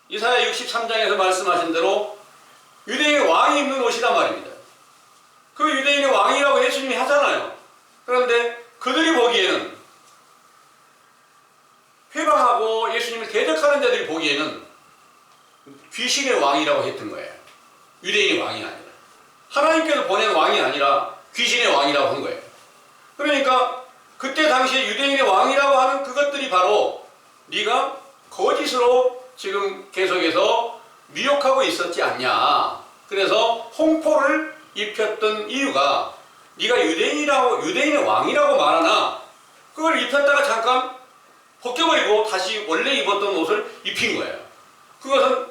이사야 63장에서 말씀하신 대로 유대인의 왕이 입는 옷이란 말입니다. 그 유대인의 왕이라고 예수님이 하잖아요. 그런데 그들이 보기에는 회방하고 예수님을 대적하는 자들이 보기에는 귀신의 왕이라고 했던 거예요. 유대인의 왕이 아니라 하나님께서 보낸 왕이 아니라 귀신의 왕이라고 한 거예요. 그러니까 그때 당시에 유대인의 왕이라고 하는 그것들이 바로 네가 거짓으로 지금 계속해서 미혹하고 있었지 않냐. 그래서 홍포를 입혔던 이유가 네가 유대인의 왕이라고 말하나 그걸 입혔다가 잠깐 벗겨버리고 다시 원래 입었던 옷을 입힌 거예요. 그것은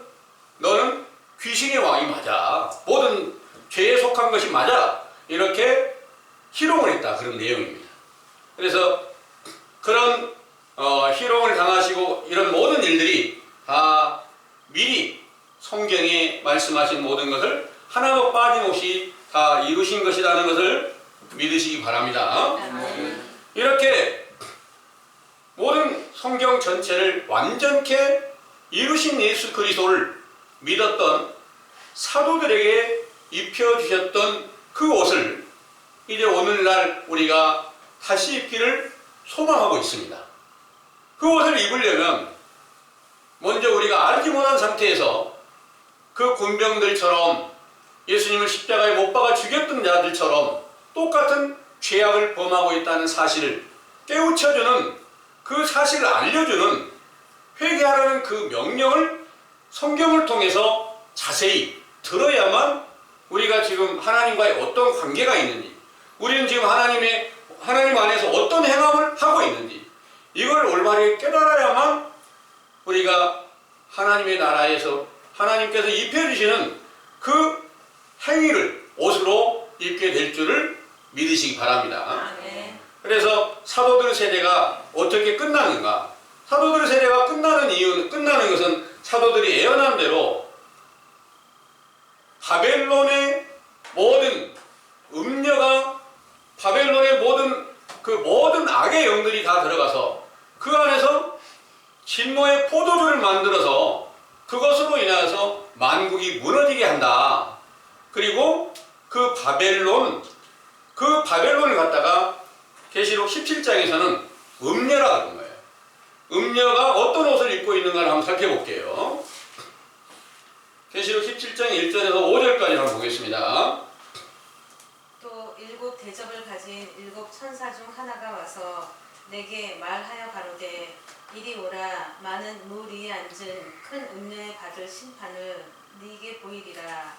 너는 귀신의 왕이 맞아. 모든 죄에 속한 것이 맞아. 이렇게 희롱을 했다. 그런 내용입니다. 그래서 그런 희롱을 당하시고 이런 모든 일들이 다 미리 성경에 말씀하신 모든 것을 하나도 빠짐없이 다 이루신 것이라는 것을 믿으시기 바랍니다. 이렇게 모든 성경 전체를 완전케 이루신 예수 그리스도를 믿었던 사도들에게 입혀주셨던 그 옷을 이제 오늘날 우리가 다시 입기를 소망하고 있습니다. 그 옷을 입으려면 먼저 우리가 알지 못한 상태에서 그 군병들처럼 예수님을 십자가에 못 박아 죽였던 자들처럼 똑같은 죄악을 범하고 있다는 사실을 깨우쳐주는, 그 사실을 알려주는, 회개하라는 그 명령을 성경을 통해서 자세히 들어야만 우리가 지금 하나님과의 어떤 관계가 있는지, 우리는 지금 하나님 안에서 어떤 행함을 하고 있는지, 이걸 올바르게 깨달아야만 우리가 하나님의 나라에서 하나님께서 입혀주시는 그 행위를 옷으로 입게 될 줄을 믿으시기 바랍니다. 그래서 사도들의 세대가 어떻게 끝나는가? 사도들의 세대가 끝나는 것은 사도들이 예언한 대로 바벨론의 모든 음녀가, 바벨론의 모든 악의 영들이 다 들어가서 그 안에서 진노의 포도주를 만들어서 그것으로 인하여서 만국이 무너지게 한다. 그리고 그 바벨론을 갖다가 계시록 17장에서는 음녀라 그런 거예요. 음녀가 어떤 옷을 입고 있는가를 한번 살펴볼게요. 계시록 17장 1절에서 5절까지 한번 보겠습니다.
또 일곱 대접을 가진 일곱 천사 중 하나가 와서 내게 말하여 가로되 이리 오라. 많은 물 위에 앉은 큰 음녀에 받을 심판을 네게 보이리라.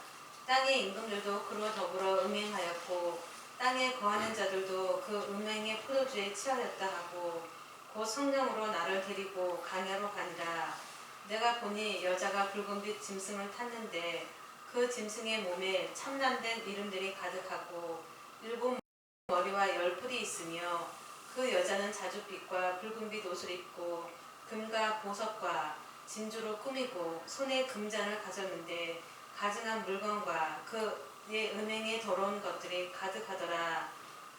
땅의 임금들도 그로 더불어 음행하였고 땅에 거하는 자들도 그 음행의 포도주에 취하였다 하고 곧 성령으로 나를 데리고 강야로 가니라. 내가 보니 여자가 붉은빛 짐승을 탔는데 그 짐승의 몸에 참남된 이름들이 가득하고 일곱 머리와 열 뿔이 있으며 그 여자는 자줏빛과 붉은빛 옷을 입고 금과 보석과 진주로 꾸미고 손에 금잔을 가졌는데 가증한 물건과 그의 음행에 더러운 것들이 가득하더라.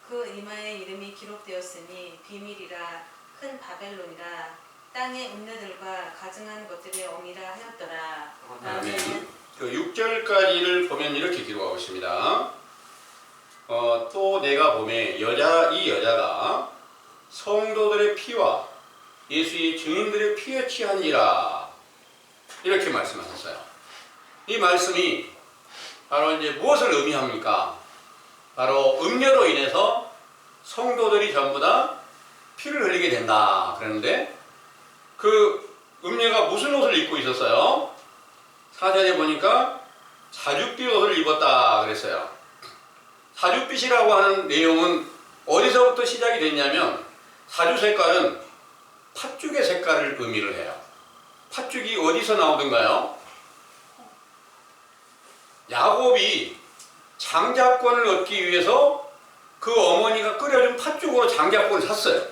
그 이마에 이름이 기록되었으니 비밀이라 큰 바벨론이라 땅의 음녀들과 가증한 것들의 어미라 하였더라. 아멘.
그 6절까지를 보면 이렇게 기록하고 있습니다. 또 내가 보매 이 여자가 성도들의 피와 예수의 증인들의 피에 취한지라 이렇게 말씀하셨어요. 이 말씀이 바로 이제 무엇을 의미합니까? 바로 음녀로 인해서 성도들이 전부 다 피를 흘리게 된다 그러는데, 그 음녀가 무슨 옷을 입고 있었어요? 4절에 보니까 자줏빛 옷을 입었다 그랬어요. 자줏빛이라고 하는 내용은 어디서부터 시작이 됐냐면, 자주 색깔은 팥죽의 색깔을 의미를 해요. 팥죽이 어디서 나오던가요? 야곱이 장자권을 얻기 위해서 그 어머니가 끓여준 팥죽으로 장자권을 샀어요.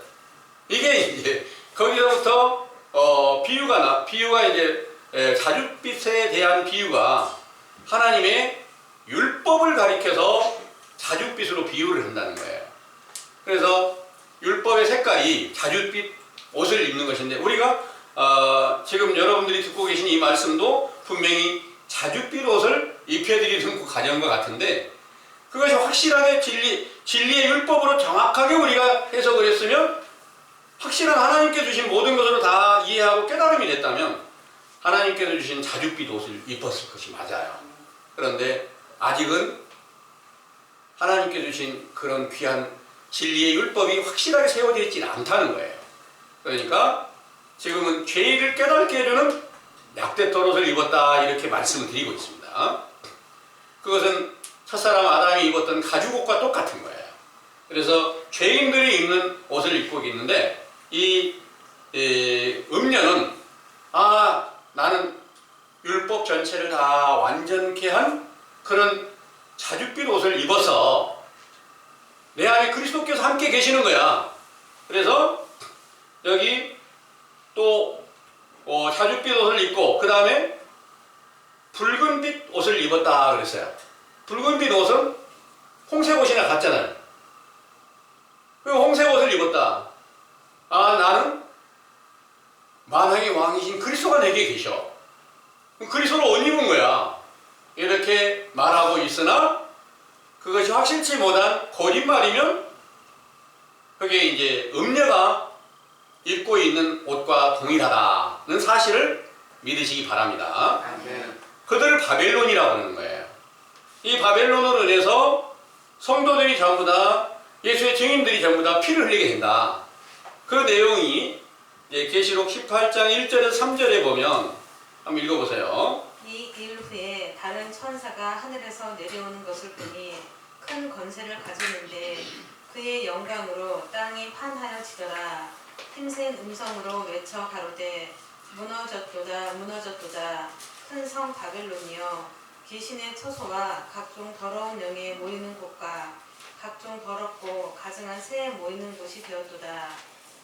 이게 이제 거기서부터 비유가 이제 자줏빛에 대한 비유가 하나님의 율법을 가리켜서 자줏빛으로 비유를 한다는 거예요. 그래서 율법의 색깔이 자줏빛 옷을 입는 것인데, 우리가 지금 여러분들이 듣고 계신 이 말씀도 분명히 자줏빛 옷을 입혀드리는 가정과 같은데, 그것이 확실하게 진리의 율법으로 정확하게 우리가 해석을 했으면, 확실한 하나님께 주신 모든 것으로 다 이해하고 깨달음이 됐다면 하나님께서 주신 자줏빛 옷을 입었을 것이 맞아요. 그런데 아직은 하나님께 주신 그런 귀한 진리의 율법이 확실하게 세워져 있지는 않다는 거예요. 그러니까 지금은 죄를 깨닫게 해주는 약대토 옷을 입었다 이렇게 말씀을 드리고 있습니다. 그것은 첫사람 아담이 입었던 가죽옷과 똑같은 거예요. 그래서 죄인들이 입는 옷을 입고 있는데 이 음녀는 나는 율법 전체를 다 완전케 한 그런 자줏빛 옷을 입어서 내 안에 그리스도께서 함께 계시는 거야. 그래서 여기 또 자줏빛 옷을 입고 그 다음에 붉은빛 옷을 입었다 그랬어요. 붉은빛 옷은 홍색 옷이나 같잖아요. 그 홍색 옷을 입었다. 나는 만왕의 왕이신 그리스도가 내게 계셔. 그리스도를 옷 입은 거야. 이렇게 말하고 있으나 그것이 확실치 못한 거짓말이면 그게 이제 음녀가 입고 있는 옷과 동일하다는 사실을 믿으시기 바랍니다. 그들을 바벨론이라고 하는 거예요. 이 바벨론으로 인해서 성도들이 전부 다 예수의 증인들이 전부 다 피를 흘리게 된다. 그 내용이 계시록 18장 1절에서 3절에 보면 한번 읽어보세요.
이 일 후에 다른 천사가 하늘에서 내려오는 것을 보니 큰 권세를 가졌는데 그의 영광으로 땅이 판하여지더라. 힘센 음성으로 외쳐 가로되 무너졌도다 무너졌도다 큰 성 바벨론이여 귀신의 처소와 각종 더러운 영에 모이는 곳과 각종 더럽고 가증한 새에 모이는 곳이 되었도다.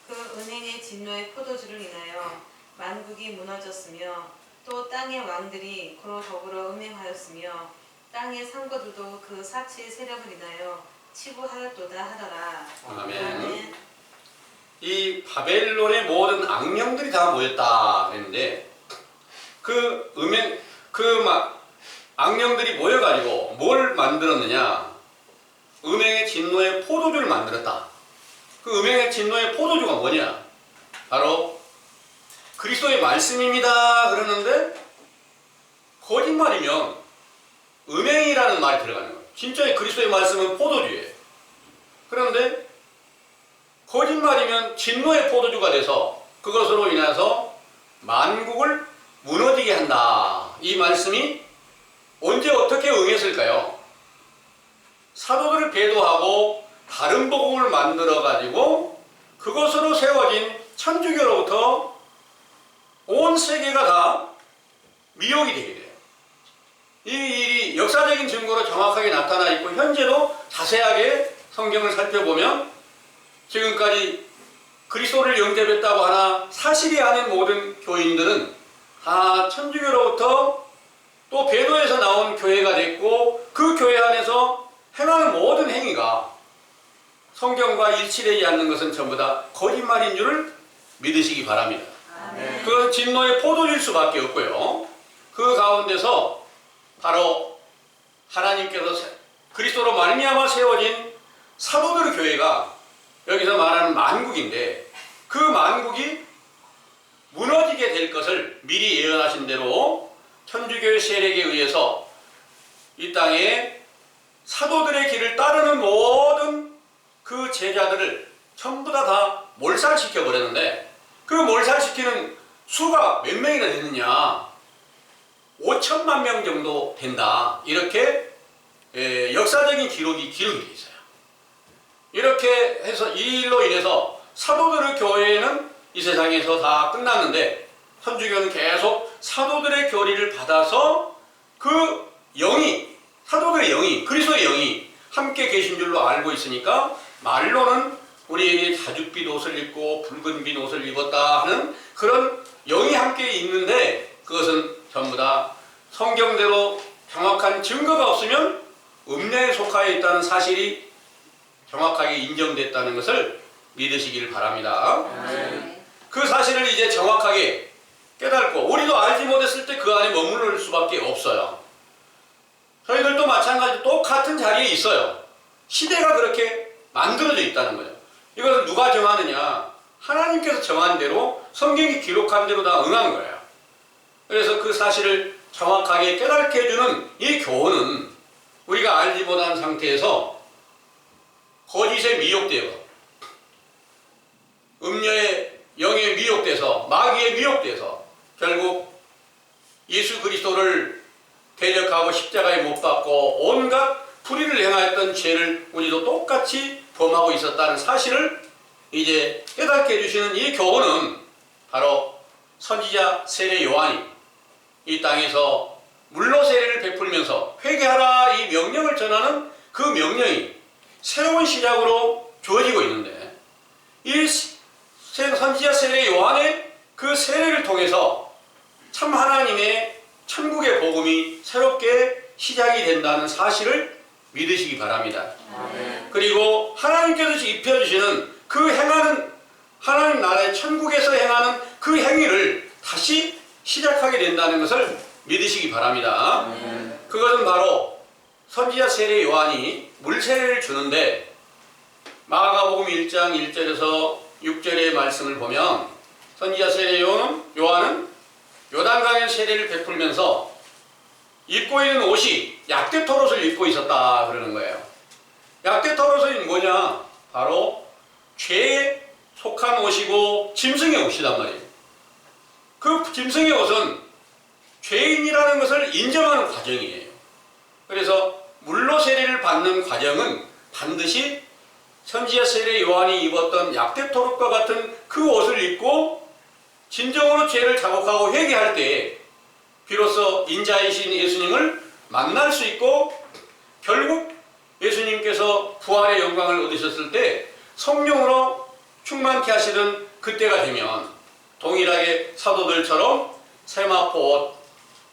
그 은행의 진노의 포도주를 인하여 만국이 무너졌으며 또 땅의 왕들이 그로 더불어 음행하였으며 땅의 상거들도 그 사치의 세력을 인하여 치부하였도다 하더라.
아멘. 이 바벨론의 모든 악령들이 다 모였다 했는데 악령들이 모여가지고 뭘 만들었느냐? 음행의 진노의 포도주를 만들었다. 그 음행의 진노의 포도주가 뭐냐? 바로 그리스도의 말씀입니다. 그러는데 거짓말이면 음행이라는 말이 들어가는 거예요. 진짜의 그리스도의 말씀은 포도주예요. 그런데 거짓말이면 진노의 포도주가 돼서 그것으로 인해서 만국을 무너지게 한다. 이 말씀이 언제 어떻게 응했을까요? 사도들을 배도하고 다른 복음을 만들어 가지고 그것으로 세워진 천주교로부터 온 세계가 다 미혹이 되게 돼요. 이 일이 역사적인 증거로 정확하게 나타나 있고 현재도 자세하게 성경을 살펴보면 지금까지 그리스도를 영접했다고 하나 사실이 아닌 모든 교인들은 다 천주교로부터 또 배도에서 나온 교회가 됐고 그 교회 안에서 행하는 모든 행위가 성경과 일치되지 않는 것은 전부 다 거짓말인 줄을 믿으시기 바랍니다.
아멘.
그 진노의 포도일 수밖에 없고요. 그 가운데서 바로 하나님께서 그리스도로 말미암아 세워진 사도들의 교회가 여기서 말하는 만국인데 그 만국이 무너지게 될 것을 미리 예언하신 대로 천주교의 세력에 의해서 이 땅에 사도들의 길을 따르는 모든 그 제자들을 전부 다 몰살시켜 버렸는데 그 몰살시키는 수가 몇 명이나 되느냐? 5천만 명 정도 된다. 이렇게 역사적인 기록이 되어 있어요. 이렇게 해서 이 일로 인해서 사도들의 교회는 이 세상에서 다 끝났는데 천주교는 계속 사도들의 교리를 받아서 그 영이 사도들의 영이 그리스도의 영이 함께 계신 줄로 알고 있으니까 말로는 우리에게 자줏빛 옷을 입고 붉은빛 옷을 입었다 하는 그런 영이 함께 있는데 그것은 전부 다 성경대로 정확한 증거가 없으면 음녀에 속하여 있다는 사실이 정확하게 인정됐다는 것을 믿으시기를 바랍니다. 그 사실을 이제 정확하게 깨닫고 우리도 알지 못했을 때 그 안에 머무를 수밖에 없어요. 저희들도 마찬가지로 똑같은 자리에 있어요. 시대가 그렇게 만들어져 있다는 거예요. 이것을 누가 정하느냐? 하나님께서 정한 대로 성경이 기록한 대로 다 응한 거예요. 그래서 그 사실을 정확하게 깨닫게 해주는 이 교훈은 우리가 알지 못한 상태에서 거짓에 미혹되어 음녀의 영에 미혹돼서 마귀에 미혹돼서 결국 예수 그리스도를 대적하고 십자가에 못 박고 온갖 불의를 행하였던 죄를 우리도 똑같이 범하고 있었다는 사실을 이제 깨닫게 해주시는 이 교훈은 바로 선지자 세례 요한이 이 땅에서 물로 세례를 베풀면서 회개하라 이 명령을 전하는 그 명령이 새로운 시작으로 주어지고 있는데, 이 선지자 세례 요한의 그 세례를 통해서 참 하나님의 천국의 복음이 새롭게 시작이 된다는 사실을 믿으시기 바랍니다. 그리고 하나님께서 입혀주시는 그 행하는 하나님 나라의 천국에서 행하는 그 행위를 다시 시작하게 된다는 것을 믿으시기 바랍니다. 그것은 바로 선지자 세례 요한이 물세례를 주는데, 마가복음 1장 1절에서 6절의 말씀을 보면 선지자 세례 요한은 요단강에 세례를 베풀면서 입고 있는 옷이 약대토롯을 입고 있었다 그러는 거예요. 약대토롯이 뭐냐? 바로 죄에 속한 옷이고 짐승의 옷이단 말이에요. 그 짐승의 옷은 죄인이라는 것을 인정하는 과정이에요. 그래서 물로 세례를 받는 과정은 반드시 선지자 세례 요한이 입었던 약대토롯과 같은 그 옷을 입고 진정으로 죄를 자복하고 회개할 때에 비로소 인자이신 예수님을 만날 수 있고, 결국 예수님께서 부활의 영광을 얻으셨을 때 성령으로 충만케 하시는 그때가 되면 동일하게 사도들처럼 세마포 옷,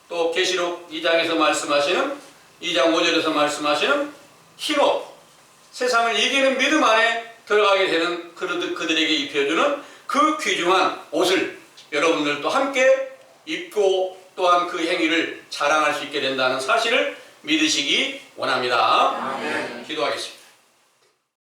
또 계시록 2장에서 말씀하시는 2장 5절에서 말씀하시는 흰옷, 세상을 이기는 믿음 안에 들어가게 되는 그들에게 입혀주는 그 귀중한 옷을 여러분들도 함께 입고 또한 그 행위를 자랑할 수 있게 된다는 사실을 믿으시기 원합니다.
아멘.
기도하겠습니다.